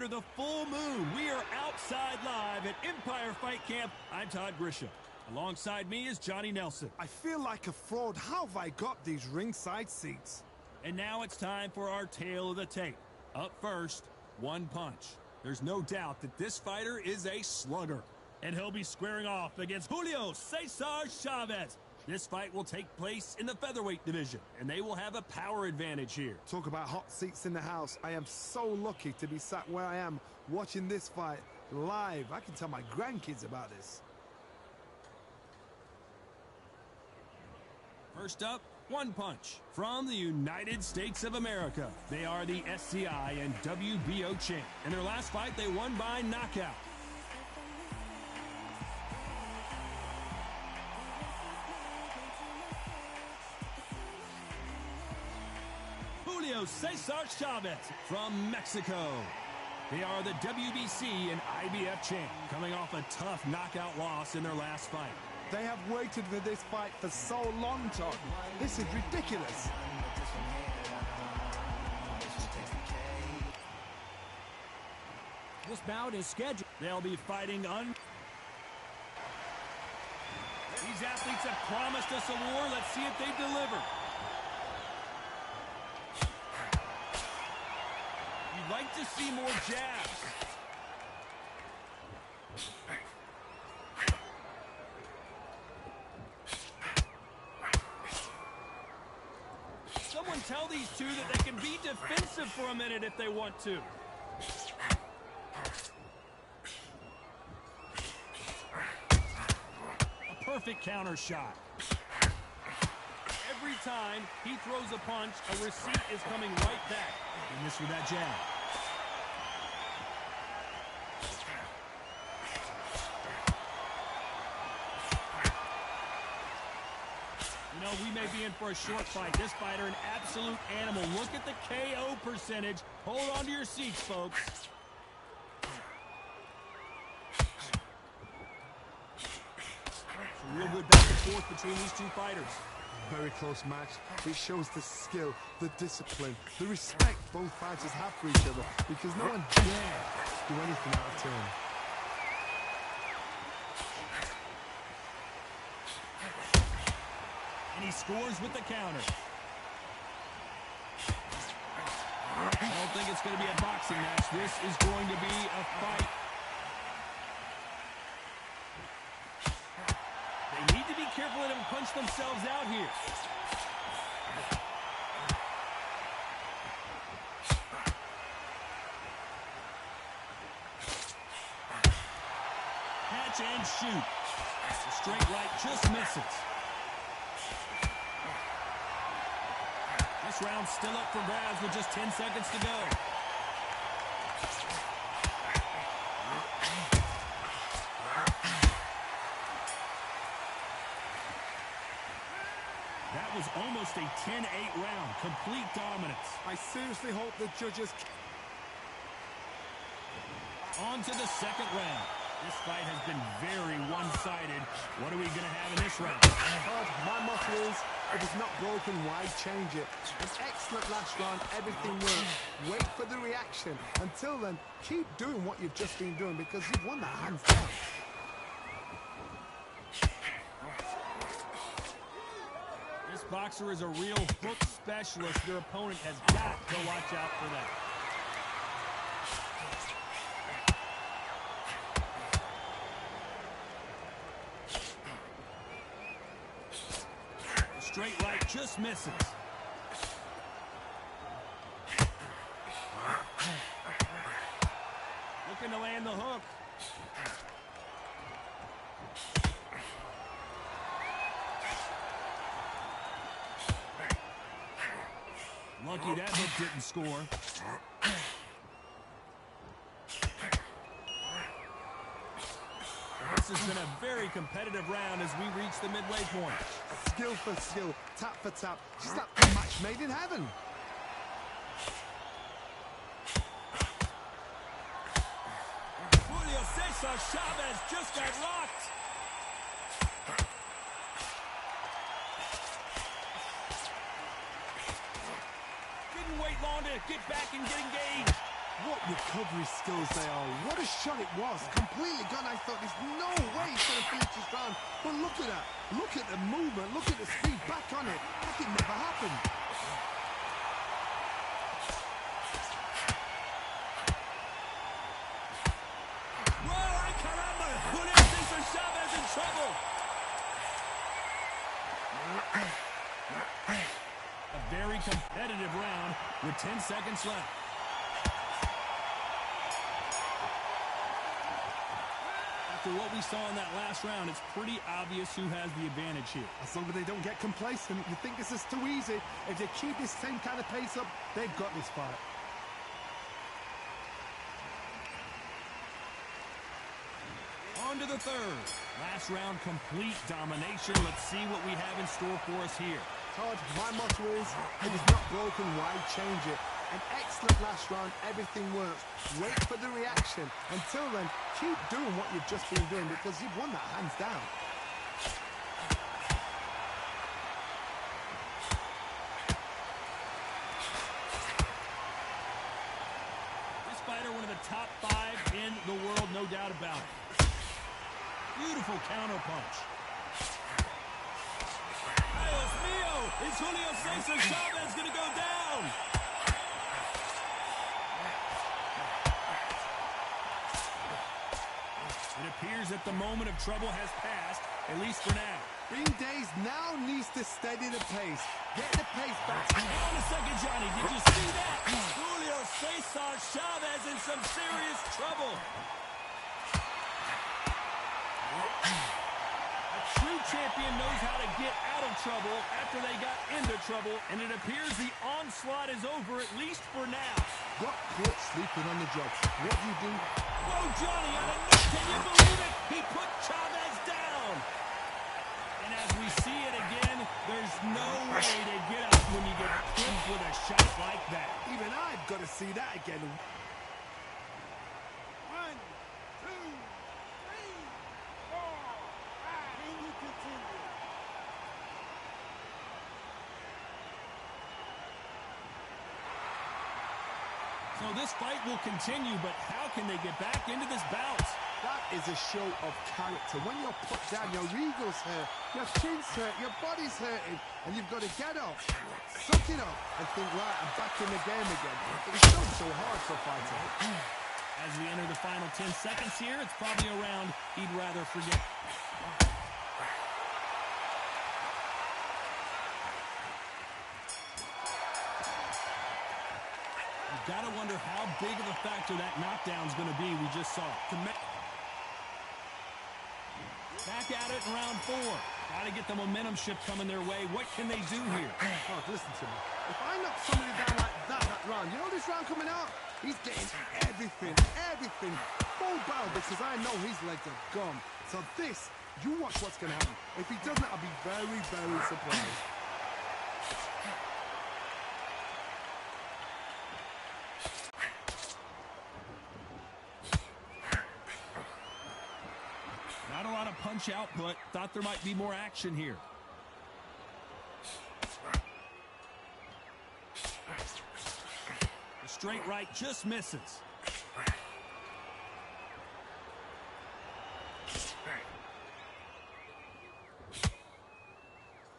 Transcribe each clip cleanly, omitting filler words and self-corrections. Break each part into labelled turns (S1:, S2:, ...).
S1: Under the full moon, we are outside live at Empire Fight Camp. I'm Todd Grisham. Alongside me is Johnny Nelson.
S2: I feel like a fraud. How have I got these ringside seats?
S1: And now it's time for our tale of the tape. Up first, 1Punch. There's no doubt that this fighter is a slugger, and he'll be squaring off against Julio Cesar Chavez. This fight will take place in the featherweight division, and they will have a power advantage here.
S2: Talk about hot seats in the house. I am so lucky to be sat where I am watching this fight live. I can tell my grandkids about this.
S1: First up, 1Punch from the United States of America. They are the SCI and WBO champ. In their last fight, they won by knockout. Julio Cesar Chavez from Mexico. They are the WBC and IBF champ, coming off a tough knockout loss in their last fight.
S2: They have waited for this fight for so long, Todd. This is ridiculous.
S1: This bout is scheduled. They'll be fighting These athletes have promised us a war. Let's see if they deliver. You'd like to see more jabs. Someone tell these two that they can be defensive for a minute if they want to. A perfect counter shot. Every time he throws a punch, a receipt is coming right back. He missed with that jab. You know, we may be in for a short fight. This fighter, an absolute animal. Look at the KO percentage. Hold on to your seats, folks. It's a real good back and forth between these two fighters.
S2: Very close match. It shows the skill, the discipline, the respect both fighters have for each other, because no one dare do anything out of turn.
S1: And he scores with the counter. I don't think it's going to be a boxing match. This is going to be a fight. They need to be careful they don't punch themselves out here. Catch and shoot. The straight right just misses. This round's still up for grabs with just 10 seconds to go. That was almost a 10-8 round. Complete dominance.
S2: I seriously hope the judges...
S1: On to the second round. This fight has been very one-sided. What are we going to have in this round?
S2: My motto is, if it's not broken, why change it? An excellent last round, everything worked. Wait for the reaction. Until then, keep doing what you've just been doing, because you've won the hands down.
S1: This boxer is a real hook specialist. Your opponent has got to watch out for that. Straight right just misses. Looking to land the hook. Lucky that hook didn't score. This has been a very competitive round as we reach the midway point.
S2: Skill for skill, tap for tap. Just that match made in heaven.
S1: Julio Cesar Chavez just got rocked. Didn't wait long to get back and get engaged.
S2: What recovery skills they are. What a shot it was. Completely gone. I thought there's no way he's going to finish this round. But look at that. Look at the movement. Look at the speed. Back on it. That did never happen.
S1: Whoa, ay caramba! Julio Cesar Chavez in trouble. A very competitive round with 10 seconds left. After what we saw in that last round, it's pretty obvious who has the advantage here.
S2: As long as they don't get complacent, you think this is too easy. If they keep this same kind of pace up, they've got this fight.
S1: On to the third. Last round, complete domination. Let's see what we have in store for us here.
S2: Todd, my motto is, if it's not broken, why change it? An excellent last round, everything works. Wait for the reaction. Until then, keep doing what you've just been doing because you've won that hands down.
S1: This fighter, one of the top 5 in the world, no doubt about it. Beautiful counter punch. Dios mío! Is Julio Cesar Chavez going to go down? It appears that the moment of trouble has passed, at least for now.
S2: Green Days now needs to steady the pace. Get the pace back.
S1: Hold on a second, Johnny. Did you see that? Julio Cesar Chavez in some serious trouble. A true champion knows how to get out of trouble after they got into trouble, and it appears the onslaught is over, at least for now.
S2: Got caught sleeping on the job. What do you do?
S1: Whoa, Johnny, can you believe it? He put Chavez down. And as we see it again, there's no way to get up when you get hit with a shot like that.
S2: Even I've got to see that again. 1, 2, 3, 4, 5. Can you continue?
S1: So this fight will continue, but how can they get back into this bout?
S2: That is a show of character. When you're put down, your ego's hurt, your chin's hurt, your body's hurting, and you've got to get up, suck it up, and think, right, I'm back in the game again. It's so hard for a fighter.
S1: As we enter the final 10 seconds here, it's probably a round he'd rather forget. You've got to wonder how big of a factor that knockdown's going to be we just saw. Back at it in round 4. Got to get the momentum shift coming their way. What can they do here?
S2: Oh, listen to me. If I knock somebody down like that round, you know this round coming out? He's getting everything, full barrel because I know his legs are gone. So this, you watch what's going to happen. If he doesn't, I'll be very, very surprised.
S1: Not a lot of punch output. Thought there might be more action here. The straight right just misses.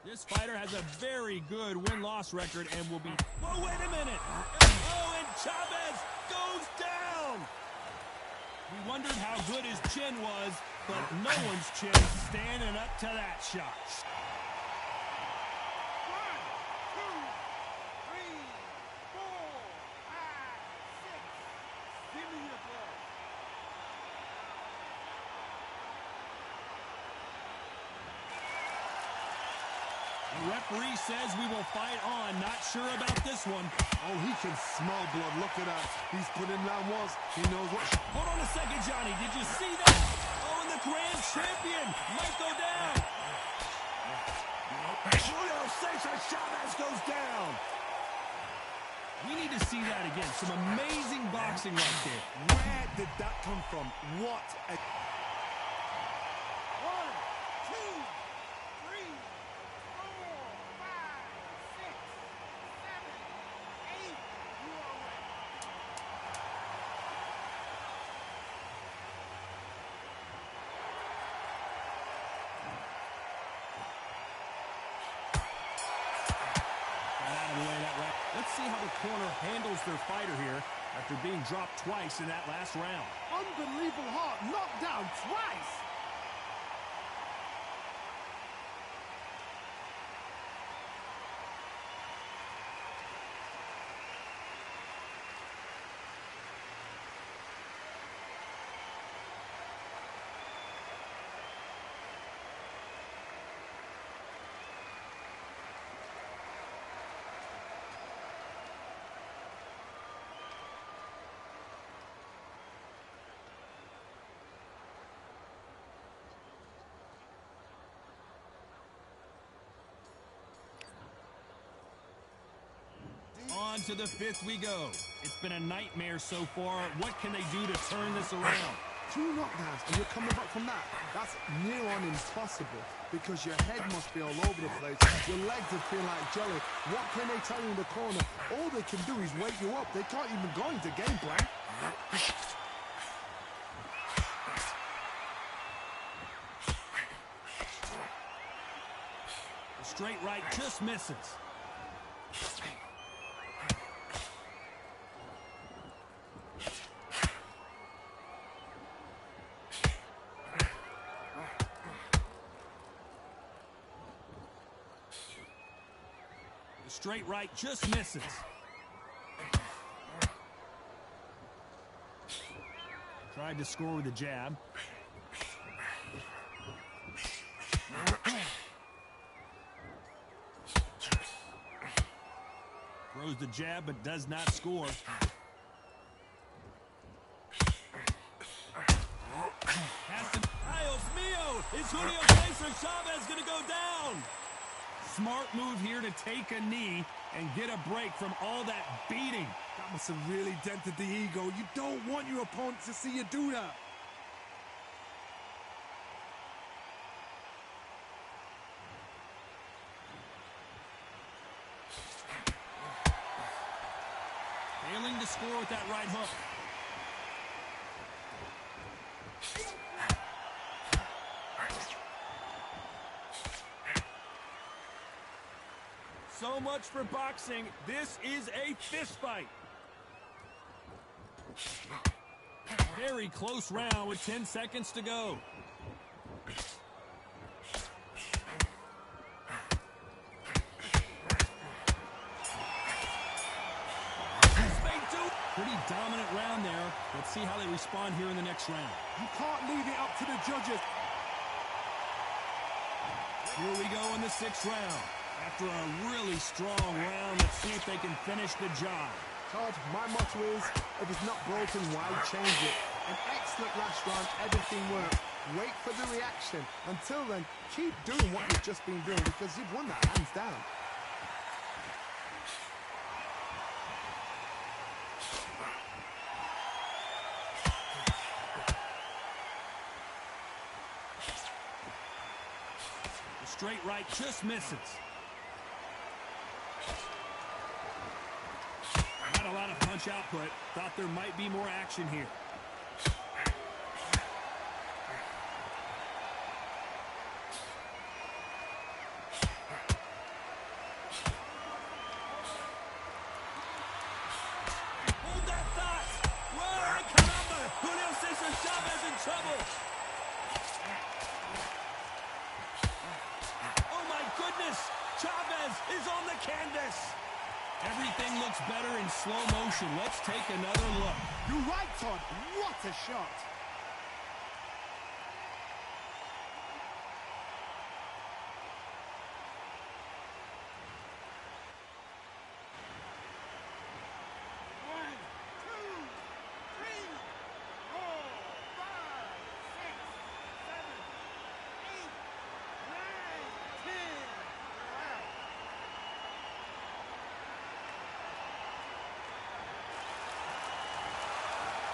S1: This fighter has a very good win-loss record and will be... Whoa, wait a minute! Oh, and Chavez goes down! We wondered how good his chin was, but no one's chin standing up to that shot.
S2: 1, 2, 3, 4, 5, 6. Give me your blood.
S1: The referee says we will fight on. Not sure about this one.
S2: Oh, he can smell blood. Look at that. He's put in round once. He knows what...
S1: Hold on a second, Johnny. Did you see that? Oh, and the grand champion might go down. Julio Cesar Chavez goes down. We need to see that again. Some amazing boxing right there.
S2: Where did that come from? What a... 1, 2, 3, 4, 5, 6, 7, 8. You are right.
S1: corner handles their fighter here after being dropped twice in that last round.
S2: Unbelievable heart, knocked down twice.
S1: On to the fifth we go. It's been a nightmare so far. What can they do to turn this around?
S2: 2 knockdowns and you're coming back from that. That's near on impossible because your head must be all over the place. Your legs will feel like jelly. What can they tell you in the corner? All they can do is wake you up. They can't even go into game plan.
S1: The straight right just misses. Straight right just misses. Tried to score with a jab. Throws the jab but does not score. Dios mío! Is Julio Cesar Chavez going to go down? Smart move here to take a knee and get a break from all that beating.
S2: That must have really dented the ego. You don't want your opponent to see you do that.
S1: Failing to score with that right hook. So much for boxing. This is a fist fight. Very close round with 10 seconds to go. Pretty dominant round there. Let's see how they respond here in the next round.
S2: You can't leave it up to the judges.
S1: Here we go in the 6th round. After a really strong round, let's see if they can finish the job.
S2: Todd, my motto is, if it's not broken, why change it? An excellent last round, everything worked. Wait for the reaction. Until then, keep doing what you've just been doing because you've won that hands down.
S1: The straight right just misses. Not a lot of punch output. Thought there might be more action here. Hold that thought. Whoa, caramba! Julio Cesar Chavez in trouble. Oh my goodness! Chavez is on the canvas. Everything looks better in slow motion. Let's take another look.
S2: You're right, Todd. What a shot.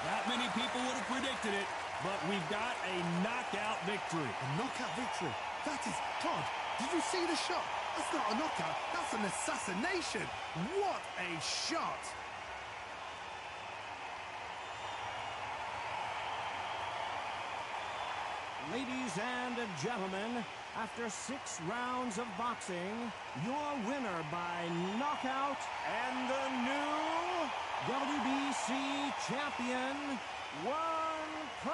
S1: Not many people would have predicted it, but we've got a knockout victory.
S2: A knockout victory? That is... Todd, did you see the shot? That's not a knockout. That's an assassination. What a shot.
S3: Ladies and gentlemen, After 6 rounds of boxing, your winner by knockout and the new WBC champion, 1Punch.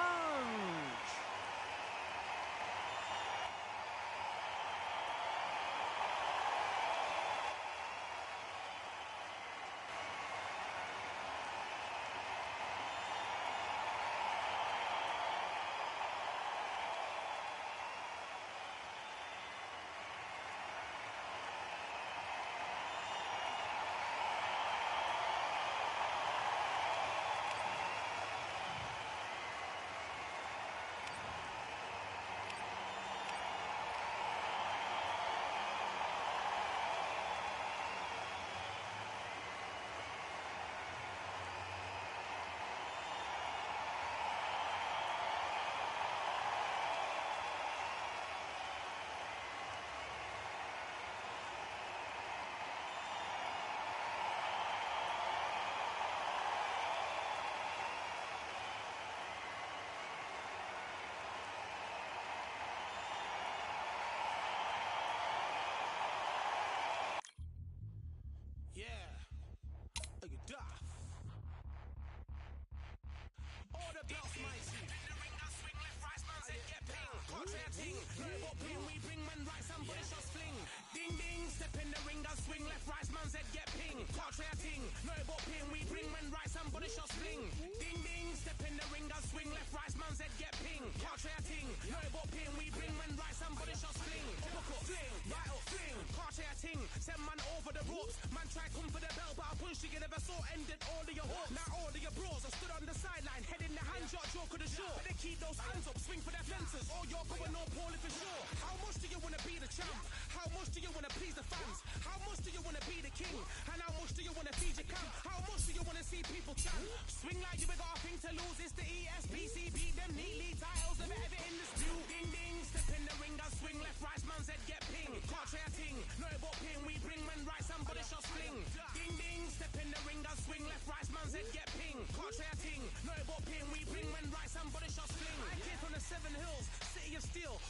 S4: Send man over the ropes. Man try come for the belt, but I punched you never saw ended all of your hopes. Now all of your bros are stood on the sideline, head in the hand, shot joke of the show. Better keep those hands up, swing for their fences, or you're going no poorly for sure. How much do you wanna be the champ? How much do you wanna please the fans? How much do you wanna be the king? And how much do you wanna feed your camp? How much do you wanna see people chant? Swing like you got a thing to lose. It's the ESBC, beat them neatly. Titles of ever in the stew. Ding ding, step in the ring and swing left, right, man's head get ping. Can't try a ting, no about ping. We bring man right, somebody shot fling. Ding ding, step in the ring and swing left, right, man's head get ping. Can't try a ting, no about ping. We bring man right, somebody shot fling. I came from the 7 hills, city of steel.